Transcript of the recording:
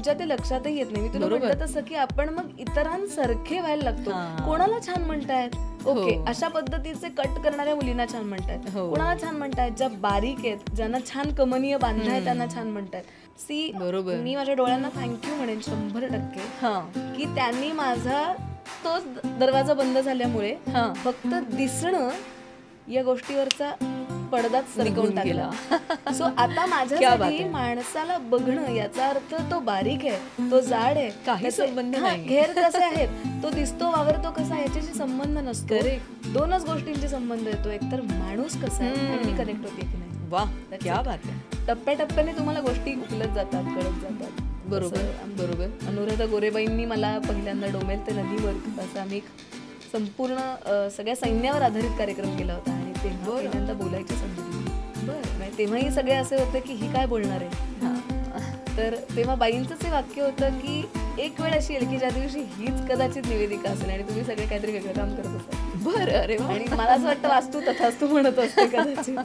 तुझ्या ते लक्षातही येत नाही. मी तुला म्हटलं तसं की आपण मग इतरांसारखे व्हायला लागतो. कोणाला छान म्हणतायत, ओके, अशा पद्धतीचे कट करणाऱ्या मुलींना छान म्हणतायत, कोणाला छान म्हणतायत ज्या बारीक आहेत, ज्यांना छान कमनीय बांधलाय त्यांना छान म्हणतायत. सी, मी माझ्या डोळ्यांना थँक्यू म्हणेन 100% की त्यांनी माझा तोच दरवाजा बंद झाल्यामुळे फक्त दिसणं या गोष्टीवरचा पडदाच सरकवून टाकला. सो आता माझ्यासाठी माणसाला बघणं याचा अर्थ तो बारीक आहे, तो जाड आहे, काही संबंध नाही, घेर कसे आहेत, तो दिसतो वावरतो कसा, याच्याशी संबंध नसतो. दोनच गोष्टींचे संबंध येतो, एकतर माणूस कसा आहे आणि मी कनेक्ट होते की नाही. वा, क्या बात आहे. टप्प्याटप्प्याने तुम्हाला गोष्टी उकलत जातात, कळत जातात. बरोबर. अनुराधा गोरेबाईंनी मला पहिल्यांदा डोमेल ते नदीवर असा आम्ही संपूर्ण सगळ्या सैन्यावर आधारित कार्यक्रम केला होता आणि तेव्हा पहिल्यांदा बोलायची संधी दिली. तेव्हाही सगळे असे होते की ही काय बोलणार आहे. तर तेव्हा बाईंचंच हे वाक्य होतं की एक वेळ अशी येईल की ज्या दिवशी हीच कदाचित निवेदिका असेल आणि तुम्ही सगळे काहीतरी वेगळं काम करत असाल. बरं, अरे. आणि मला असं वाटतं वास्तू तथास्तू म्हणत असते कदाचित.